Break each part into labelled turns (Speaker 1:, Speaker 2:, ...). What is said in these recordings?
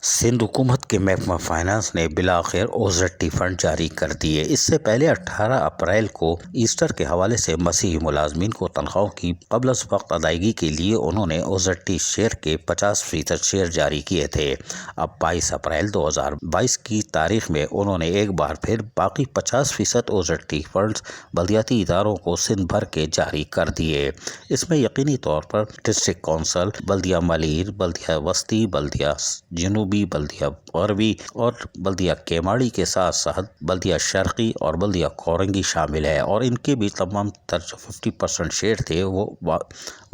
Speaker 1: सिंध हुकूमत के महकमा फाइनेंस ने बिलाखिर ओज़ेड फंड जारी कर दिए। इससे पहले 18 अप्रैल को ईस्टर के हवाले से मसीही मुलाजमीन को तनख्वाहों की क़ब्ल अज़ वक्त अदायगी के लिए उन्होंने ओज़ेड शेयर के 50% शेयर जारी किए थे। अब 22 अप्रैल 2022 की तारीख में उन्होंने एक बार फिर बाकी 50% ओज़ेड फंड बल्दियाती इदारों को सिंध भर के जारी कर दिए। इसमें यकीनी तौर पर डिस्ट्रिक्ट कौंसल, बल्दिया मलीर, बल्दिया वस्ती, बल्दिया जनूबी, बल्दिया गरबी और बल्दिया केमाड़ी के साथ साथ बल्दिया शर्की और बल्दिया कोरंगी शामिल है और इनके भी तमाम तर जो 50% शेयर थे वो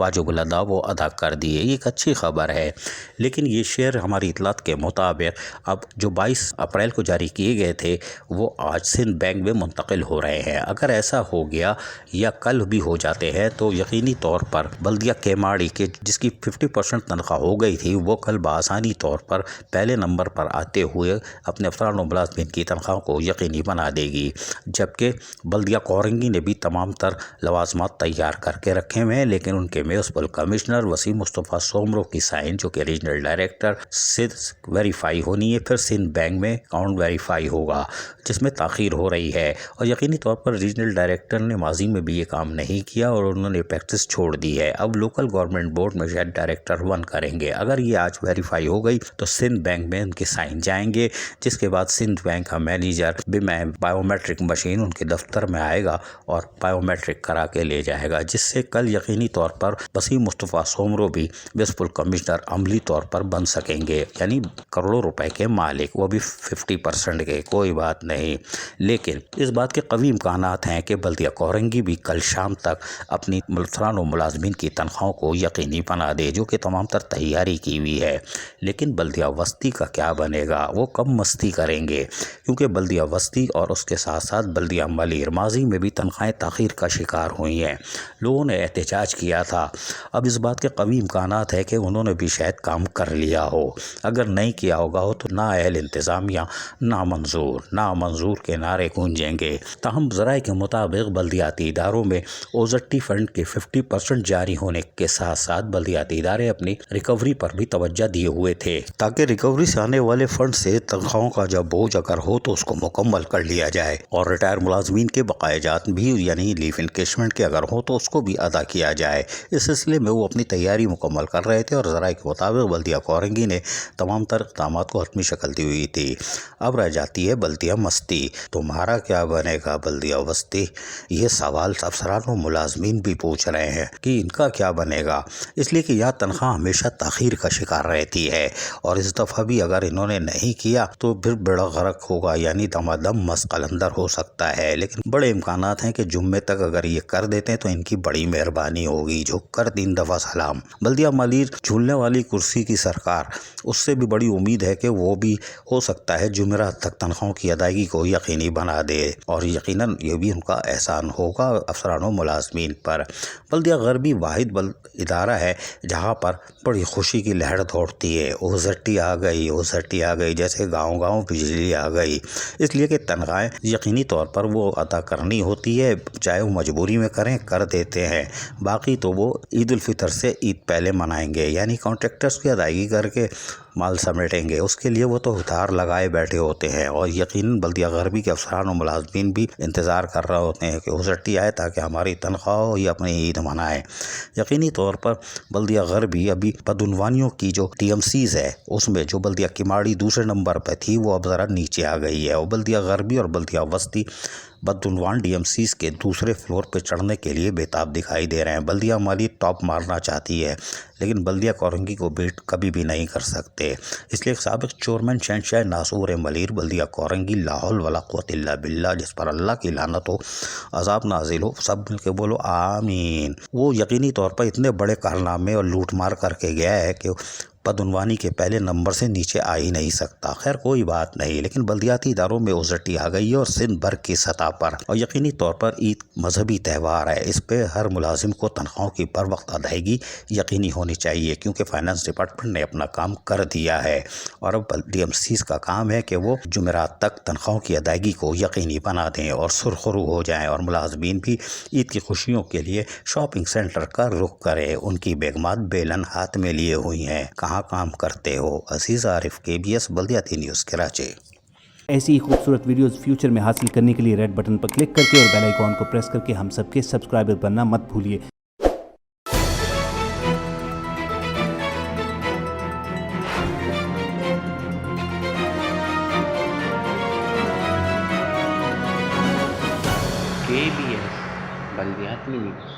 Speaker 1: वाजिबुल अदा वो अदा कर दिए। ये एक अच्छी खबर है, लेकिन ये शेयर हमारी इतलात के मुताबिक अब जो 22 अप्रैल को जारी किए गए थे वो आज सिंध बैंक में मुंतकिल हो रहे हैं। अगर ऐसा हो गया या कल भी हो जाते हैं तो यकीनी तौर पर बल्दिया केमाड़ी के जिसकी 50% तनख्वाह हो गई थी वो कल बआसानी तौर पर पहले नंबर पर आते हुए अपने अफसरान व मुलाज़मीन की तनख्वाह को यकीनी बना देगी। जबकि बल्दिया कोरंगी ने भी तमाम तर लवाजमात तैयार करके रखे हुए हैं, लेकिन उनके म्युनिसिपल कमिश्नर वसीम मुस्तफ़ा सोमरो की साइन जो कि रीजनल डायरेक्टर सिंध वेरीफाई होनी है, फिर सिंध बैंक में अकाउंट वेरीफाई होगा जिसमें ताख़ीर हो रही है। और यकीनी तौर पर रीजनल डायरेक्टर ने माजी में भी ये काम नहीं किया और उन्होंने प्रैक्टिस छोड़ दी है। अब लोकल गवर्नमेंट बोर्ड में शायद डायरेक्टर 1 करेंगे। अगर ये आज वेरीफाई हो गई तो सिंध बैंक में उनके साइन जाएंगे, जिसके बाद सिंध बैंक का मैनेजर बायोमेट्रिक मशीन उनके दफ्तर में आएगा और बायोमेट्रिक करा के ले जाएगा, जिससे कल यकीनी तौर पर वसीम मुस्तफ़ा सोमरो भी म्युनिसिपल कमिश्नर अमली तौर पर बन सकेंगे, यानी करोड़ों रुपए के मालिक, वो भी 50% के। कोई बात नहीं, लेकिन इस बात के कवी इम्कानात हैं कि बल्दिया कोरंगी भी कल शाम तक अपनी अफसरान व मुलाजमीन की तनख्वाहों को यकीनी बना दे, जो कि तमाम तर तैयारी की हुई है। लेकिन बल्दिया वस्ती का क्या बनेगा, वो कब मस्ती करेंगे, क्योंकि बल्दिया वस्ती और उसके साथ साथ बल्दिया मलीर माजी में भी तनख्वाहें ताख़ीर का शिकार हुई हैं। लोगों ने एहतजाज किया था। अब इस बात के कवी इम्कानात है कि उन्होंने भी शायद काम कर लिया हो। अगर नहीं किया होगा हो तो नाअहल इंतज़ामिया नामंजूर के नारे गूंजेंगे। ताहम ज़राए के मुताबिक बल्दियाती इदारों में ओज़ेड फंड के 50% जारी होने के साथ साथ बल्दियाती इदारे अपनी रिकवरी पर भी तवज्जो दिए हुए थे, ताकि रिकवरी से आने वाले फंड से तनख्वाहों का जब बोझ अगर हो तो उसको मुकम्मल कर लिया जाए और रिटायर मुलाजमीन के बकायाजात भी यानी लीव इनकेशमेंट के अगर हो तो उसको भी अदा किया जाए। इस सिलसिले में वो अपनी तैयारी मुकम्मल कर रहे थे और ज़राए के मुताबिक बल्दिया कोरंगी ने तमाम तर इक़दामात को हतमी शक्ल दी हुई थी। अब रह जाती है बल्दिया मस्ती। तुम्हारा क्या बनेगा बल्दिया वस्ती, ये सवाल अफसरान व मुलाजमीन भी पूछ रहे हैं कि इनका क्या बनेगा, इसलिए कि यह तनख्वाह हमेशा ताख़ीर का शिकार रहती है और इस दफ़ा भी अगर इन्होंने नहीं किया तो फिर बड़ा गरक होगा, यानी दमादम मसकलंदर हो सकता है। लेकिन बड़े इम्कानात हैं कि जुम्मे तक अगर ये कर देते हैं तो इनकी बड़ी मेहरबानी होगी। झुक कर 3 दफ़ा सलाम। बल्दिया मलीर झूलने वाली कुर्सी की सरकार, उससे भी बड़ी उम्मीद है कि वो भी हो सकता है जुमेरात तक तनख्वाहों की अदायगी को यकीनी बना दे और यकीनन ये भी उनका एहसान होगा अफसरान व मुलाजमीन पर। बल्दिया गरबी वाहिद इदारा है जहाँ पर बड़ी खुशी की लहर दौड़ती है। ओज़ेड आ गई जैसे गाँव बिजली आ गई, इसलिए कि तनख्वाहें यकीनी तौर पर वो अदा करनी होती है, चाहे वो मजबूरी में करें कर देते हैं। बाकी तो वो ईद उल फितर से ईद पहले मनाएंगे, यानी कॉन्ट्रैक्टर्स की अदायगी करके माल समेटेंगे, उसके लिए वो तो उधार लगाए बैठे होते हैं। और यकीनन बल्दिया गरबी के अफसरान और मुलाजमीन भी इंतज़ार कर रहे होते हैं कि ओज़ेड आए ताकि हमारी तनख्वाह हो या अपनी ईद मनाएं। यकीनी तौर पर बल्दिया गरबी अभी बदउनवानियों की जो TMCs है उसमें जो बल्दिया किमाड़ी दूसरे नंबर पर थी वो अब ज़रा नीचे आ गई है और बल्दिया गरबी और बल्दिया वस्ती बदउनवान DMCs के दूसरे फ्लोर पर चढ़ने के लिए बेताब दिखाई दे रहे हैं। बल्दिया माली टॉप मारना चाहती है, लेकिन बल्दिया कोरंगी को बीट कभी भी नहीं कर सकते। इसलिए साबिक चेयरमैन शहंशाह नासूर मलीर बल्दिया कोरंगी लाहौल वला क़ुव्वत इल्ला बिल्लाह, जिस पर अल्लाह की लानत हो, अज़ाब नाजिल हो, सब मिलके बोलो आमीन। वो यकीनी तौर पर इतने बड़े कारनामे और लूट मार करके गया है कि बदउनवानी के पहले नंबर से नीचे आ ही नहीं सकता। खैर कोई बात नहीं, लेकिन बल्दियाती इदारों में ओज़ेड आ गई है और सिंध भर की सतह पर। और यकीनी तौर पर ईद मजहबी त्यौहार है, इस पे हर मुलाजिम को तनख्वाहों की बर वक्त अदायगी यकीनी होनी चाहिए, क्योंकि फाइनेंस डिपार्टमेंट ने अपना काम कर दिया है और अब DMCs का काम है कि वो जुमेरात तक तनख्वाहों की अदायगी को यकीनी बना दें और सुरखरू हो जाएँ और मुलाजमीन भी ईद की खुशियों के लिए शॉपिंग सेंटर का रुख करें। उनकी बेगमात बेलन हाथ में लिए हुई हैं, कहाँ کہاں کام کرتے ہو؟ عزیز عارف، KBS بلدیاتی نیوز کراچی۔
Speaker 2: ایسی ہی خوبصورت ویڈیوز فیوچر میں حاصل کرنے کے لیے ریڈ بٹن پر کلک کر کے اور بیل آئیکن کو پریس کر کے ہم سب کے سبسکرائبر بننا مت بھولیے۔
Speaker 1: KBS بلدیاتی نیوز۔